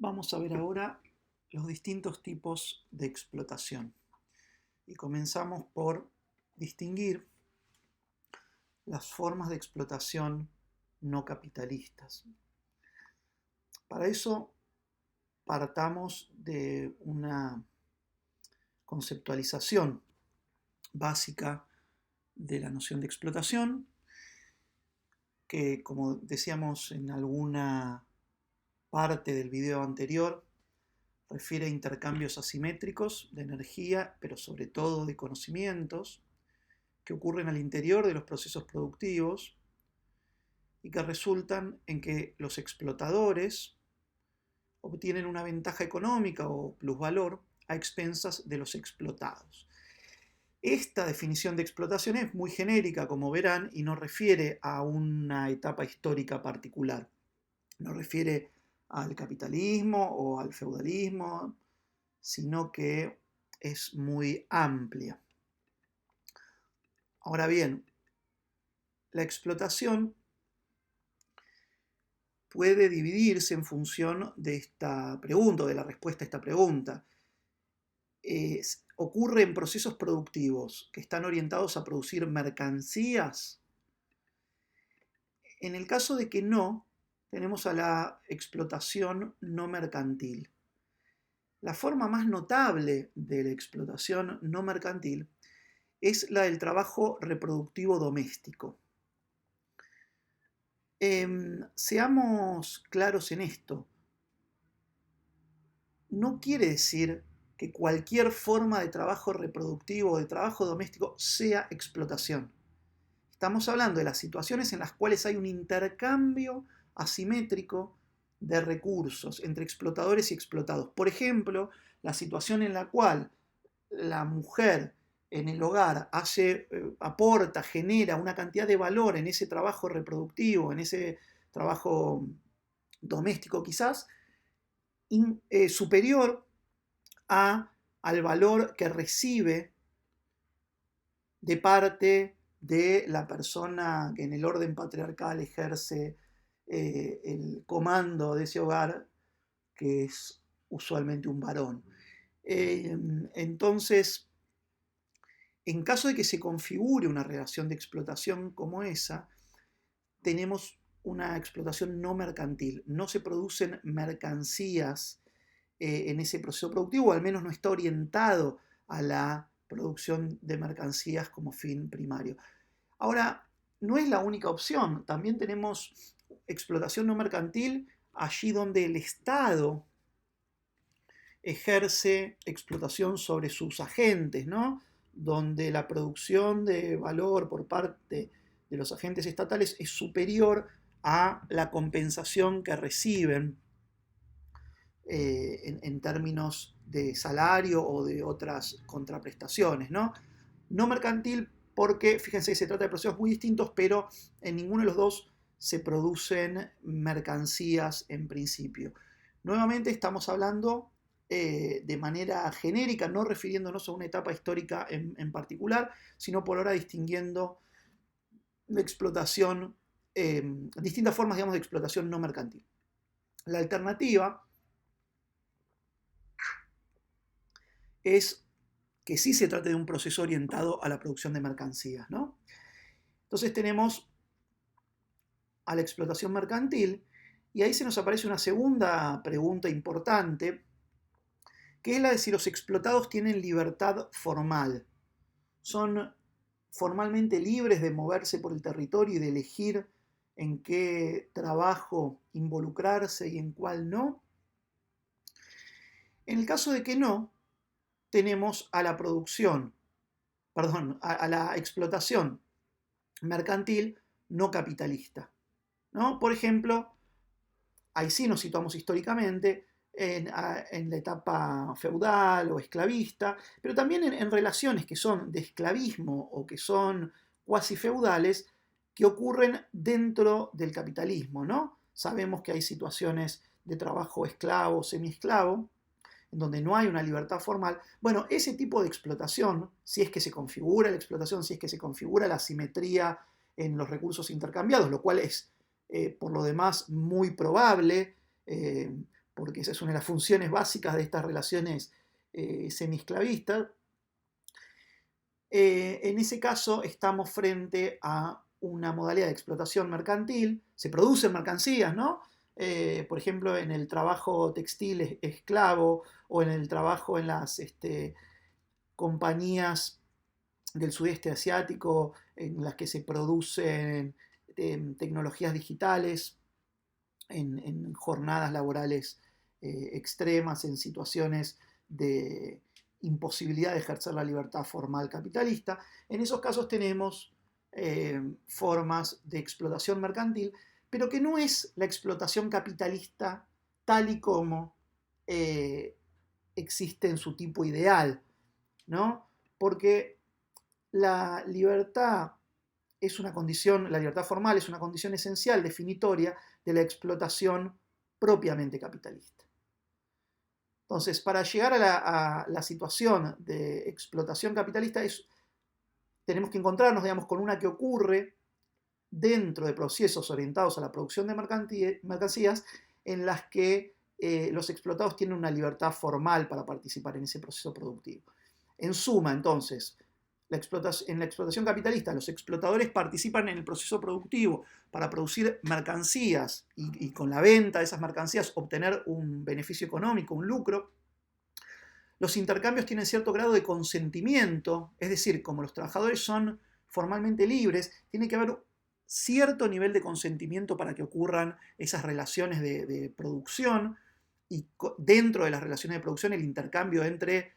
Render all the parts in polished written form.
Vamos a ver ahora los distintos tipos de explotación. Y comenzamos por distinguir las formas de explotación no capitalistas. Para eso partamos de una conceptualización básica de la noción de explotación, que como decíamos en alguna parte del video anterior, refiere a intercambios asimétricos de energía, pero sobre todo de conocimientos, que ocurren al interior de los procesos productivos y que resultan en que los explotadores obtienen una ventaja económica o plusvalor a expensas de los explotados. Esta definición de explotación es muy genérica, como verán, y no refiere a una etapa histórica particular. No refiere al capitalismo o al feudalismo, sino que es muy amplia. Ahora bien, la explotación puede dividirse en función de esta pregunta, o de la respuesta a esta pregunta. ¿Ocurre en procesos productivos que están orientados a producir mercancías? En el caso de que no, tenemos a la explotación no mercantil. La forma más notable de la explotación no mercantil es la del trabajo reproductivo doméstico. Seamos claros en esto. No quiere decir que cualquier forma de trabajo reproductivo o de trabajo doméstico sea explotación. Estamos hablando de las situaciones en las cuales hay un intercambio asimétrico de recursos entre explotadores y explotados. Por ejemplo, la situación en la cual la mujer en el hogar aporta, genera una cantidad de valor en ese trabajo reproductivo, en ese trabajo doméstico quizás, superior al valor que recibe de parte de la persona que en el orden patriarcal ejerce el comando de ese hogar, que es usualmente un varón. Entonces, en caso de que se configure una relación de explotación como esa, tenemos una explotación no mercantil. No se producen mercancías en ese proceso productivo, o al menos no está orientado a la producción de mercancías como fin primario. Ahora, no es la única opción. También tenemos explotación no mercantil allí donde el Estado ejerce explotación sobre sus agentes, ¿no? Donde la producción de valor por parte de los agentes estatales es superior a la compensación que reciben en términos de salario o de otras contraprestaciones, ¿no? No mercantil porque, fíjense que se trata de procesos muy distintos, pero en ninguno de los dos se producen mercancías en principio. Nuevamente estamos hablando de manera genérica, no refiriéndonos a una etapa histórica en particular, sino por ahora distinguiendo la explotación, distintas formas, digamos, de explotación no mercantil. La alternativa es que sí se trate de un proceso orientado a la producción de mercancías, ¿no? Entonces tenemos a la explotación mercantil y ahí se nos aparece una segunda pregunta importante, que es la de si los explotados tienen libertad formal. Son formalmente libres de moverse por el territorio y de elegir en qué trabajo involucrarse y en cuál no. En el caso de que no, tenemos a la producción, perdón, a la explotación mercantil no capitalista, ¿no? Por ejemplo, ahí sí nos situamos históricamente en la etapa feudal o esclavista, pero también en relaciones que son de esclavismo o que son cuasi feudales que ocurren dentro del capitalismo, ¿no? Sabemos que hay situaciones de trabajo esclavo, semiesclavo, en donde no hay una libertad formal. Bueno, ese tipo de explotación, si es que se configura la explotación, si es que se configura la asimetría en los recursos intercambiados, lo cual es por lo demás muy probable, porque esa es una de las funciones básicas de estas relaciones semiesclavistas. En ese caso estamos frente a una modalidad de explotación mercantil, se producen mercancías, ¿no? Por ejemplo, en el trabajo textil esclavo o en el trabajo en las compañías del sudeste asiático en las que se producen tecnologías digitales, en jornadas laborales extremas, en situaciones de imposibilidad de ejercer la libertad formal capitalista. En esos casos tenemos formas de explotación mercantil, pero que no es la explotación capitalista tal y como existe en su tipo ideal, ¿no? Porque la libertad es una condición, la libertad formal es una condición esencial, definitoria, de la explotación propiamente capitalista. Entonces, para llegar a la situación de explotación capitalista, tenemos que encontrarnos, digamos, con una que ocurre dentro de procesos orientados a la producción de mercancías en las que los explotados tienen una libertad formal para participar en ese proceso productivo. En suma, entonces, en la explotación capitalista, los explotadores participan en el proceso productivo para producir mercancías y con la venta de esas mercancías obtener un beneficio económico, un lucro. Los intercambios tienen cierto grado de consentimiento, es decir, como los trabajadores son formalmente libres, tiene que haber cierto nivel de consentimiento para que ocurran esas relaciones de producción y dentro de las relaciones de producción el intercambio entre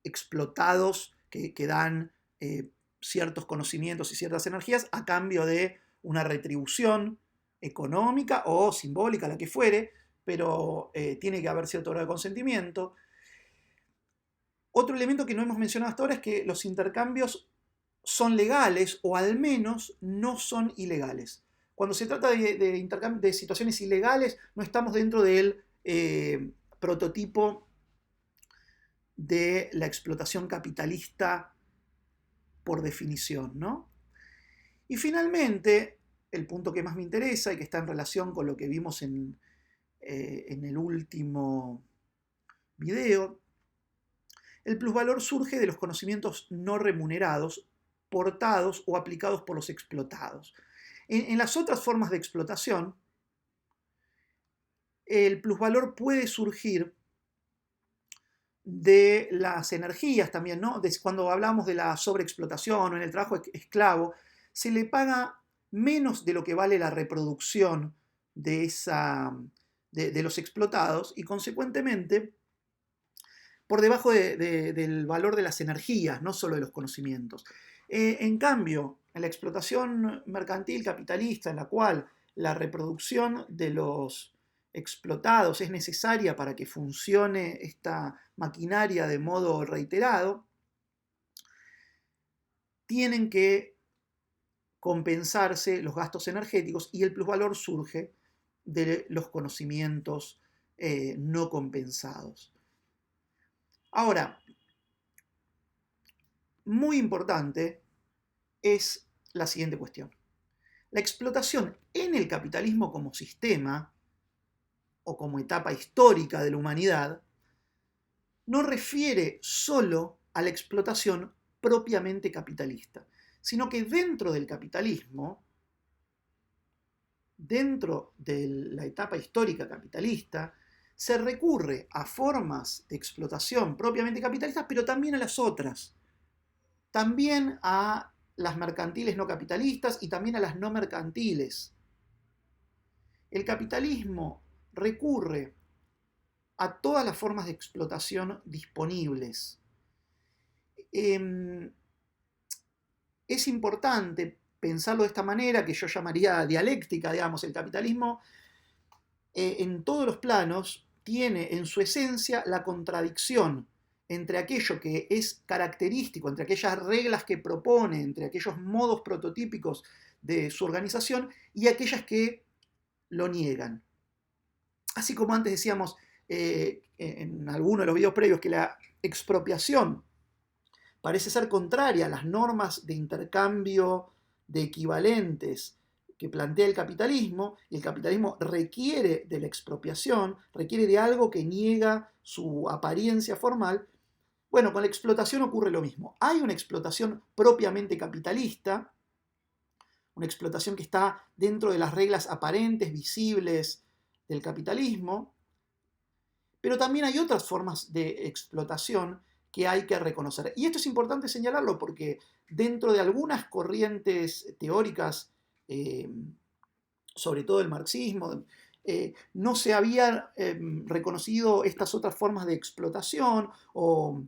explotados que dan ciertos conocimientos y ciertas energías a cambio de una retribución económica o simbólica, la que fuere, pero tiene que haber cierto grado de consentimiento. Otro elemento que no hemos mencionado hasta ahora es que los intercambios son legales o al menos no son ilegales. Cuando se trata de situaciones ilegales, no estamos dentro del prototipo de la explotación capitalista por definición, ¿no? Y finalmente, el punto que más me interesa y que está en relación con lo que vimos en el último video, el plusvalor surge de los conocimientos no remunerados, portados o aplicados por los explotados. En las otras formas de explotación, el plusvalor puede surgir de las energías también, ¿no? Cuando hablamos de la sobreexplotación o en el trabajo esclavo, se le paga menos de lo que vale la reproducción de los explotados y consecuentemente por debajo del valor de las energías, no solo de los conocimientos. En cambio, en la explotación mercantil capitalista, en la cual la reproducción de los explotados es necesaria para que funcione esta maquinaria de modo reiterado, tienen que compensarse los gastos energéticos y el plusvalor surge de los conocimientos no compensados. Ahora, muy importante es la siguiente cuestión. La explotación en el capitalismo como sistema o como etapa histórica de la humanidad no refiere solo a la explotación propiamente capitalista, sino que dentro del capitalismo, dentro de la etapa histórica capitalista, se recurre a formas de explotación propiamente capitalistas, pero también a las otras, también a las mercantiles no capitalistas y también a las no mercantiles. El capitalismo recurre a todas las formas de explotación disponibles. Es importante pensarlo de esta manera, que yo llamaría dialéctica, digamos. El capitalismo en todos los planos tiene en su esencia la contradicción entre aquello que es característico, entre aquellas reglas que propone, entre aquellos modos prototípicos de su organización y aquellas que lo niegan. Así como antes decíamos en alguno de los videos previos que la expropiación parece ser contraria a las normas de intercambio de equivalentes que plantea el capitalismo, y el capitalismo requiere de la expropiación, requiere de algo que niega su apariencia formal. Bueno, con la explotación ocurre lo mismo. Hay una explotación propiamente capitalista, una explotación que está dentro de las reglas aparentes, visibles del capitalismo, pero también hay otras formas de explotación que hay que reconocer. Y esto es importante señalarlo porque dentro de algunas corrientes teóricas, eh, sobre todo el marxismo, no se habían reconocido estas otras formas de explotación o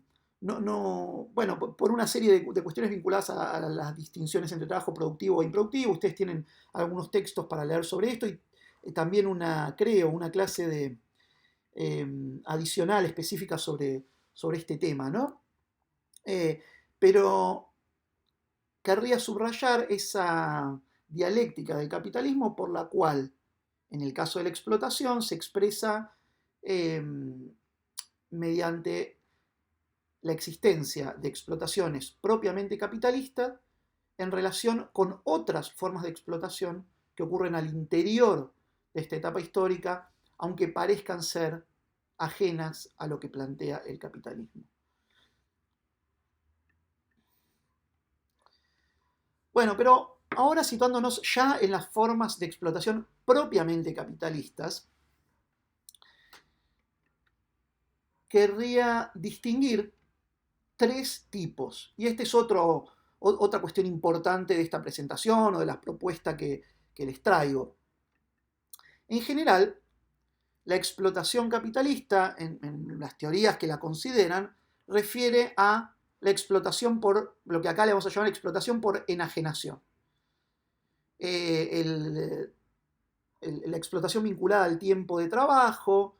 bueno, por una serie de cuestiones vinculadas a las distinciones entre trabajo productivo e improductivo. Ustedes tienen algunos textos para leer sobre esto y también creo, una clase de adicional específica sobre este tema, ¿no? Pero querría subrayar esa dialéctica del capitalismo por la cual, en el caso de la explotación, se expresa mediante la existencia de explotaciones propiamente capitalistas en relación con otras formas de explotación que ocurren al interior de esta etapa histórica, aunque parezcan ser ajenas a lo que plantea el capitalismo. Bueno, pero ahora situándonos ya en las formas de explotación propiamente capitalistas, querría distinguir tres tipos. Y este es otra cuestión importante de esta presentación o de las propuestas que les traigo. En general, la explotación capitalista, en las teorías que la consideran, refiere a la explotación por, lo que acá le vamos a llamar explotación por enajenación. La explotación vinculada al tiempo de trabajo,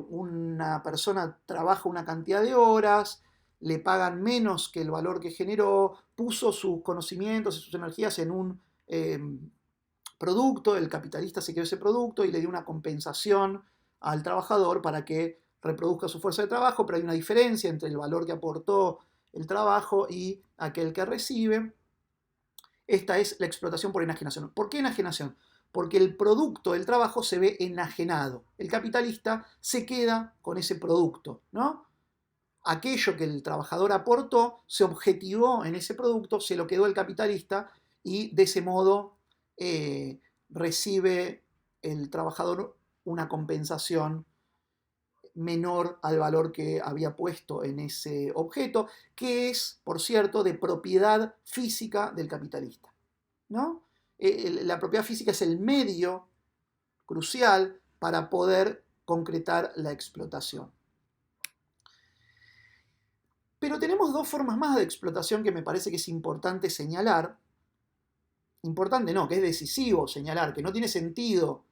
una persona trabaja una cantidad de horas, le pagan menos que el valor que generó, puso sus conocimientos y sus energías en un producto, el capitalista se quedó ese producto y le dio una compensación al trabajador para que reproduzca su fuerza de trabajo, pero hay una diferencia entre el valor que aportó el trabajo y aquel que recibe. Esta es la explotación por enajenación. ¿Por qué enajenación? Porque el producto del trabajo se ve enajenado. El capitalista se queda con ese producto, ¿no? Aquello que el trabajador aportó se objetivó en ese producto, se lo quedó el capitalista y de ese modo recibe el trabajador una compensación menor al valor que había puesto en ese objeto, que es, por cierto, de propiedad física del capitalista, ¿no? La propiedad física es el medio crucial para poder concretar la explotación. Pero tenemos dos formas más de explotación que me parece que es importante señalar. Importante no, que es decisivo señalar, que no tiene sentido.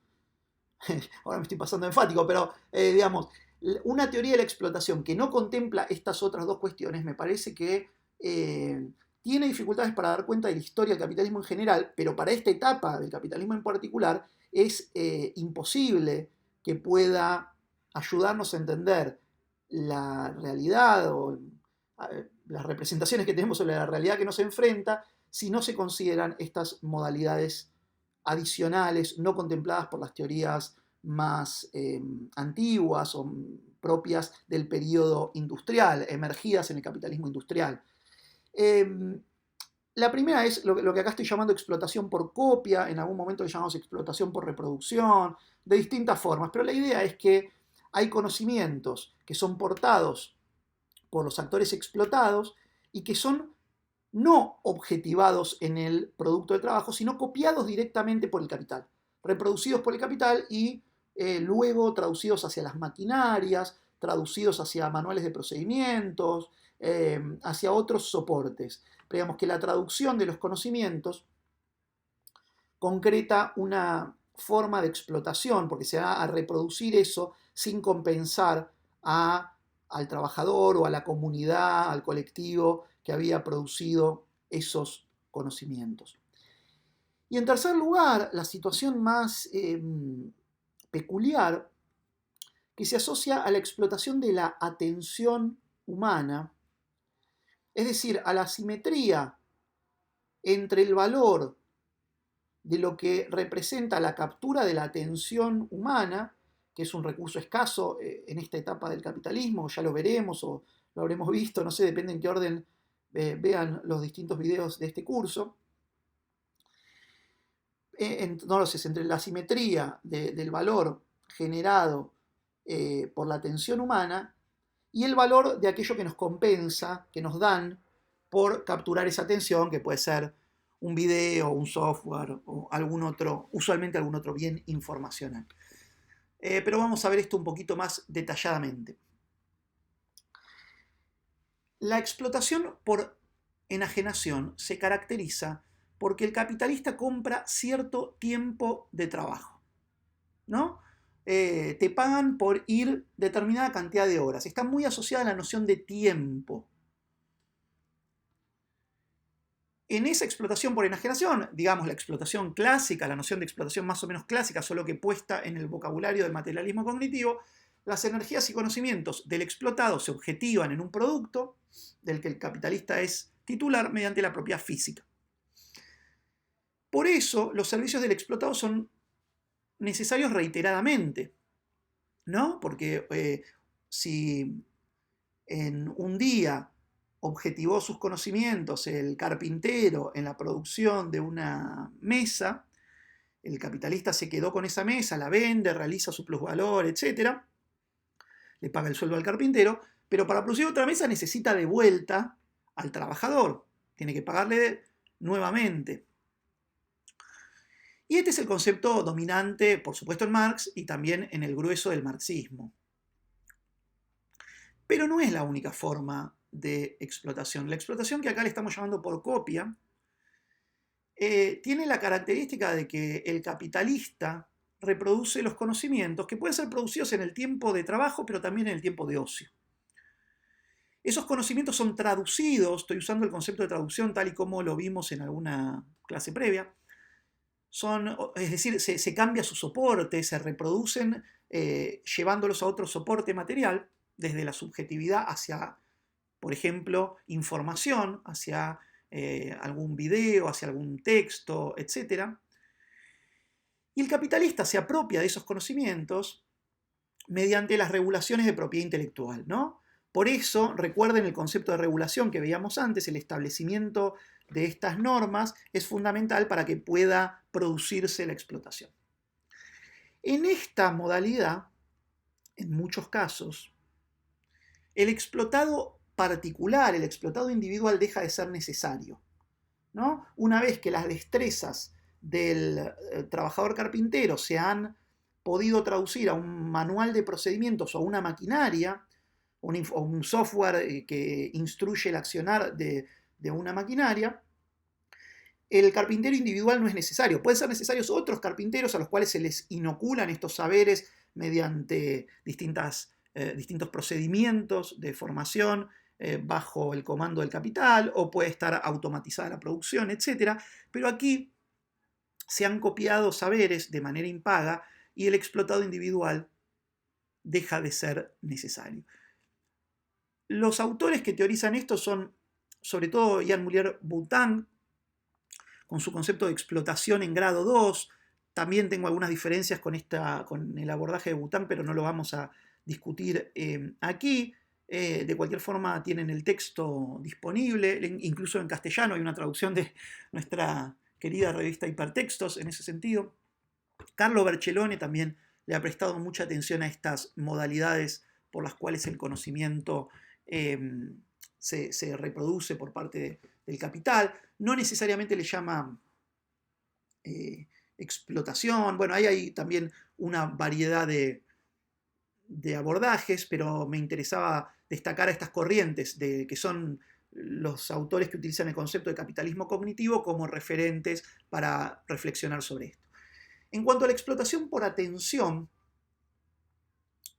Ahora me estoy pasando enfático, pero digamos, una teoría de la explotación que no contempla estas otras dos cuestiones me parece que tiene dificultades para dar cuenta de la historia del capitalismo en general, pero para esta etapa del capitalismo en particular es imposible que pueda ayudarnos a entender la realidad o las representaciones que tenemos sobre la realidad que nos enfrenta si no se consideran estas modalidades adicionales no contempladas por las teorías más antiguas o propias del periodo industrial, emergidas en el capitalismo industrial. La primera es lo que acá estoy llamando explotación por copia, en algún momento le llamamos explotación por reproducción, de distintas formas, pero la idea es que hay conocimientos que son portados por los actores explotados y que son no objetivados en el producto de trabajo, sino copiados directamente por el capital, reproducidos por el capital y luego traducidos hacia las maquinarias, traducidos hacia manuales de procedimientos, hacia otros soportes. Pero digamos que la traducción de los conocimientos concreta una forma de explotación, porque se va a reproducir eso sin compensar al trabajador o a la comunidad, al colectivo que había producido esos conocimientos. Y en tercer lugar, la situación más peculiar que se asocia a la explotación de la atención humana, es decir, a la asimetría entre el valor de lo que representa la captura de la atención humana, que es un recurso escaso en esta etapa del capitalismo, ya lo veremos o lo habremos visto, no sé, depende en qué orden vean los distintos videos de este curso. Entonces, entre la simetría del valor generado por la atención humana y el valor de aquello que nos compensa, que nos dan por capturar esa atención, que puede ser un video, un software o algún otro, usualmente algún otro bien informacional. Pero vamos a ver esto un poquito más detalladamente. La explotación por enajenación se caracteriza porque el capitalista compra cierto tiempo de trabajo, ¿no? Te pagan por ir determinada cantidad de horas. Está muy asociada a la noción de tiempo. En esa explotación por enajenación, digamos la explotación clásica, la noción de explotación más o menos clásica, solo que puesta en el vocabulario del materialismo cognitivo, las energías y conocimientos del explotado se objetivan en un producto del que el capitalista es titular mediante la propia física. Por eso, los servicios del explotado son necesarios reiteradamente, ¿no? Porque si en un día objetivó sus conocimientos el carpintero en la producción de una mesa, el capitalista se quedó con esa mesa, la vende, realiza su plusvalor, etc. Le paga el sueldo al carpintero, pero para producir otra mesa necesita de vuelta al trabajador, tiene que pagarle nuevamente. Y este es el concepto dominante, por supuesto, en Marx y también en el grueso del marxismo. Pero no es la única forma de explotación. La explotación que acá le estamos llamando por copia tiene la característica de que el capitalista reproduce los conocimientos que pueden ser producidos en el tiempo de trabajo, pero también en el tiempo de ocio. Esos conocimientos son traducidos, estoy usando el concepto de traducción tal y como lo vimos en alguna clase previa, es decir, se cambia su soporte, se reproducen llevándolos a otro soporte material, desde la subjetividad hacia, por ejemplo, información, hacia algún video, hacia algún texto, etc. Y el capitalista se apropia de esos conocimientos mediante las regulaciones de propiedad intelectual, ¿no? Por eso, recuerden el concepto de regulación que veíamos antes, el establecimiento de estas normas es fundamental para que pueda producirse la explotación. En esta modalidad, en muchos casos, el explotado particular, el explotado individual deja de ser necesario, ¿no? Una vez que las destrezas del trabajador carpintero se han podido traducir a un manual de procedimientos o a una maquinaria, o un software que instruye el accionar de una maquinaria, el carpintero individual no es necesario. Pueden ser necesarios otros carpinteros a los cuales se les inoculan estos saberes mediante distintos procedimientos de formación bajo el comando del capital, o puede estar automatizada la producción, etc. Pero aquí se han copiado saberes de manera impaga y el explotado individual deja de ser necesario. Los autores que teorizan esto son, sobre todo, Jan Muller-Boutin, con su concepto de explotación en grado 2. También tengo algunas diferencias con el abordaje de Boutin, pero no lo vamos a discutir aquí. De cualquier forma, tienen el texto disponible, incluso en castellano hay una traducción de nuestra querida revista Hipertextos en ese sentido. Carlo Bercellone también le ha prestado mucha atención a estas modalidades por las cuales el conocimiento se reproduce por parte del capital. No necesariamente le llama explotación. Bueno, ahí hay también una variedad de abordajes, pero me interesaba destacar a estas corrientes, que son los autores que utilizan el concepto de capitalismo cognitivo como referentes para reflexionar sobre esto. En cuanto a la explotación por atención,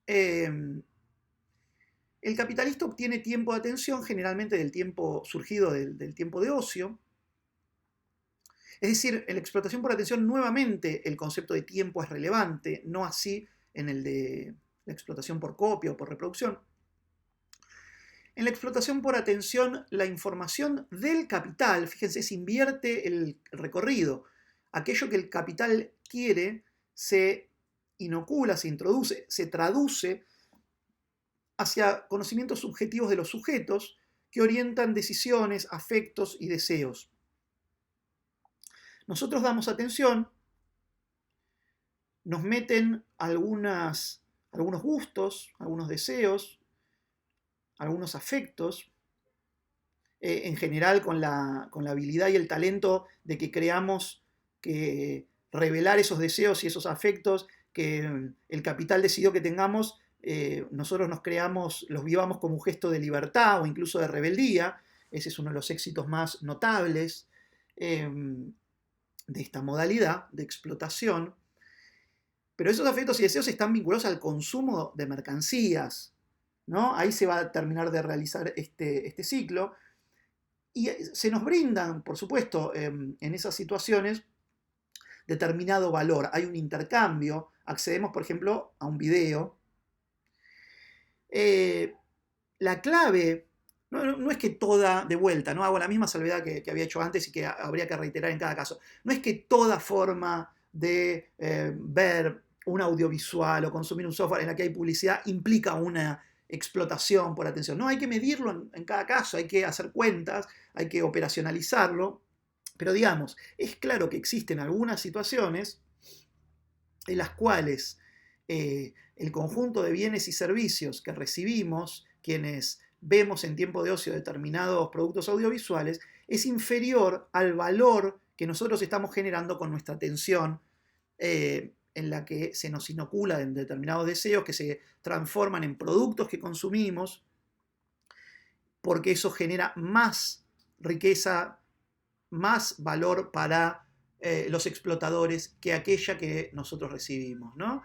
el capitalista obtiene tiempo de atención generalmente del tiempo surgido del tiempo de ocio. Es decir, en la explotación por atención nuevamente el concepto de tiempo es relevante, no así en el de la explotación por copia o por reproducción. En la explotación por atención, la información del capital, fíjense, se invierte el recorrido. aquello que el capital quiere se inocula, se introduce, se traduce hacia conocimientos subjetivos de los sujetos que orientan decisiones, afectos y deseos. Nosotros damos atención, nos meten algunos gustos, algunos deseos, algunos afectos, en general con la habilidad y el talento de que creamos que revelar esos deseos y esos afectos que el capital decidió que tengamos, nosotros los vivamos como un gesto de libertad o incluso de rebeldía. Ese es uno de los éxitos más notables de esta modalidad de explotación. Pero esos afectos y deseos están vinculados al consumo de mercancías, ¿no? Ahí se va a terminar de realizar este ciclo. Y se nos brindan, por supuesto, en esas situaciones, determinado valor. Hay un intercambio. Accedemos, por ejemplo, a un video. La clave no es que toda, de vuelta, no hago la misma salvedad que había hecho antes y que habría que reiterar en cada caso. No es que toda forma de ver un audiovisual o consumir un software en la que hay publicidad implica una explotación por atención. No, hay que medirlo en cada caso, hay que hacer cuentas, hay que operacionalizarlo. Pero digamos, es claro que existen algunas situaciones en las cuales el conjunto de bienes y servicios que recibimos, quienes vemos en tiempo de ocio determinados productos audiovisuales, es inferior al valor que nosotros estamos generando con nuestra atención, en la que se nos inocula en determinados deseos que se transforman en productos que consumimos, porque eso genera más riqueza, más valor para los explotadores que aquella que nosotros recibimos, ¿no?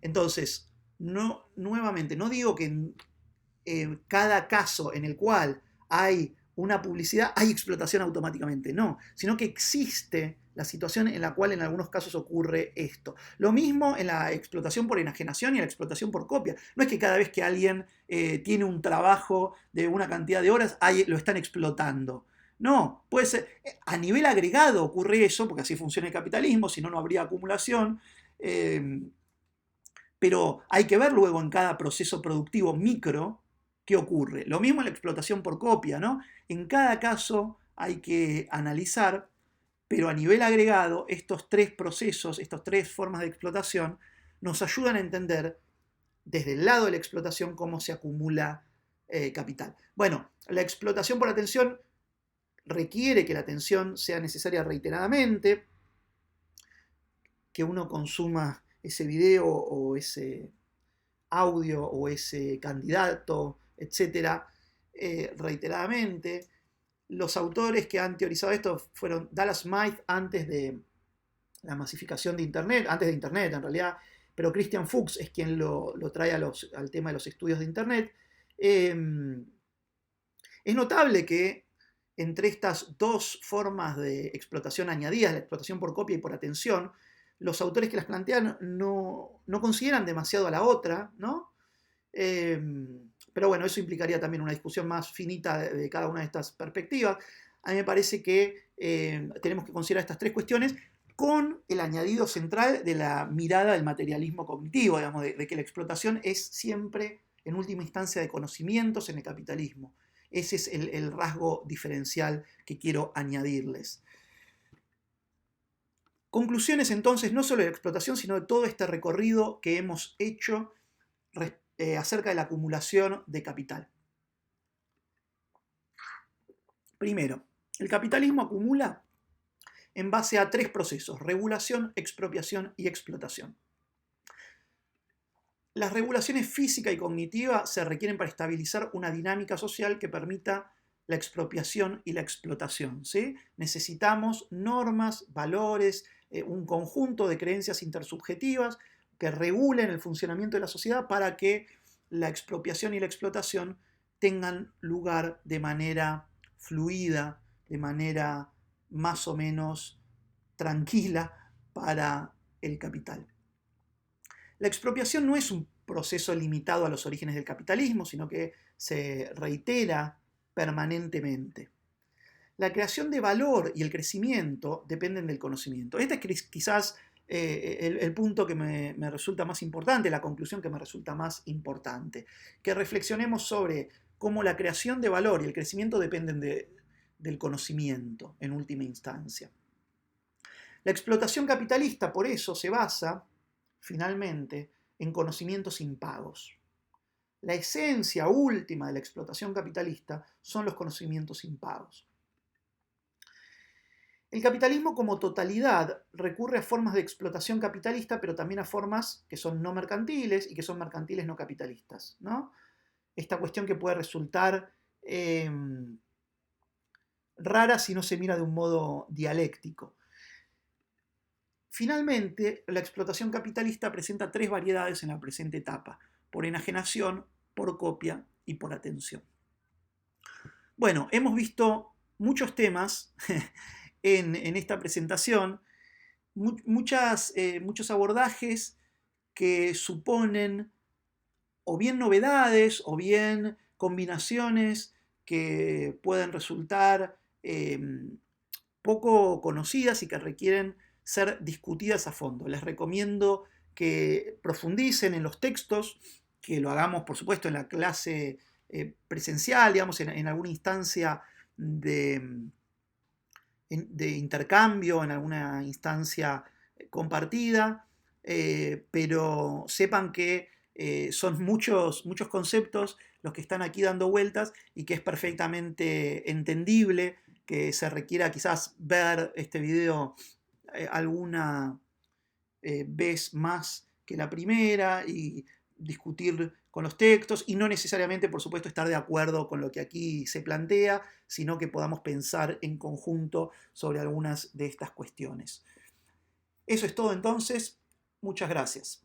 Entonces, nuevamente, no digo que en cada caso en el cual hay una publicidad, hay explotación automáticamente, no, sino que existe la situación en la cual en algunos casos ocurre esto. Lo mismo en la explotación por enajenación y la explotación por copia. No es que cada vez que alguien tiene un trabajo de una cantidad de horas, lo están explotando. No, puede ser, a nivel agregado ocurre eso, porque así funciona el capitalismo, si no, no habría acumulación. Pero hay que ver luego en cada proceso productivo micro qué ocurre. Lo mismo en la explotación por copia, ¿no? En cada caso hay que analizar, pero a nivel agregado, estos tres procesos, estas tres formas de explotación, nos ayudan a entender desde el lado de la explotación cómo se acumula capital. Bueno, la explotación por atención requiere que la atención sea necesaria reiteradamente, que uno consuma ese video o ese audio o ese candidato, etcétera, reiteradamente. Los autores que han teorizado esto fueron Dallas Smythe antes de la masificación de Internet, antes de Internet en realidad, pero Christian Fuchs es quien lo trae al tema de los estudios de Internet. Es notable que entre estas dos formas de explotación añadidas, la explotación por copia y por atención, los autores que las plantean no consideran demasiado a la otra, ¿no? Pero bueno, eso implicaría también una discusión más finita de cada una de estas perspectivas. A mí me parece que tenemos que considerar estas tres cuestiones con el añadido central de la mirada del materialismo cognitivo, digamos, de que la explotación es siempre, en última instancia, de conocimientos en el capitalismo. Ese es el rasgo diferencial que quiero añadirles. Conclusiones entonces, no solo de la explotación, sino de todo este recorrido que hemos hecho acerca de la acumulación de capital. Primero, el capitalismo acumula en base a tres procesos: regulación, expropiación y explotación. Las regulaciones física y cognitiva se requieren para estabilizar una dinámica social que permita la expropiación y la explotación, ¿sí? Necesitamos normas, valores, un conjunto de creencias intersubjetivas que regulen el funcionamiento de la sociedad para que la expropiación y la explotación tengan lugar de manera fluida, de manera más o menos tranquila para el capital. La expropiación no es un proceso limitado a los orígenes del capitalismo, sino que se reitera permanentemente. la creación de valor y el crecimiento dependen del conocimiento. Este es quizás el punto que me resulta más importante, la conclusión que me resulta más importante. Que reflexionemos sobre cómo la creación de valor y el crecimiento dependen del conocimiento en última instancia. La explotación capitalista, por eso, se basa, finalmente, en conocimientos impagos. La esencia última de la explotación capitalista son los conocimientos impagos. El capitalismo como totalidad recurre a formas de explotación capitalista, pero también a formas que son no mercantiles y que son mercantiles no capitalistas, ¿no? Esta cuestión que puede resultar rara si no se mira de un modo dialéctico. Finalmente, la explotación capitalista presenta tres variedades en la presente etapa: por enajenación, por copia y por atención. Bueno, hemos visto muchos temas en esta presentación, muchos abordajes que suponen o bien novedades o bien combinaciones que pueden resultar poco conocidas y que requieren ser discutidas a fondo. Les recomiendo que profundicen en los textos, que lo hagamos por supuesto en la clase presencial, digamos, en alguna instancia de intercambio, en alguna instancia compartida, pero sepan que son muchos conceptos los que están aquí dando vueltas y que es perfectamente entendible que se requiera quizás ver este video alguna vez más que la primera y discutir con los textos y no necesariamente, por supuesto, estar de acuerdo con lo que aquí se plantea, sino que podamos pensar en conjunto sobre algunas de estas cuestiones. Eso es todo entonces. Muchas gracias.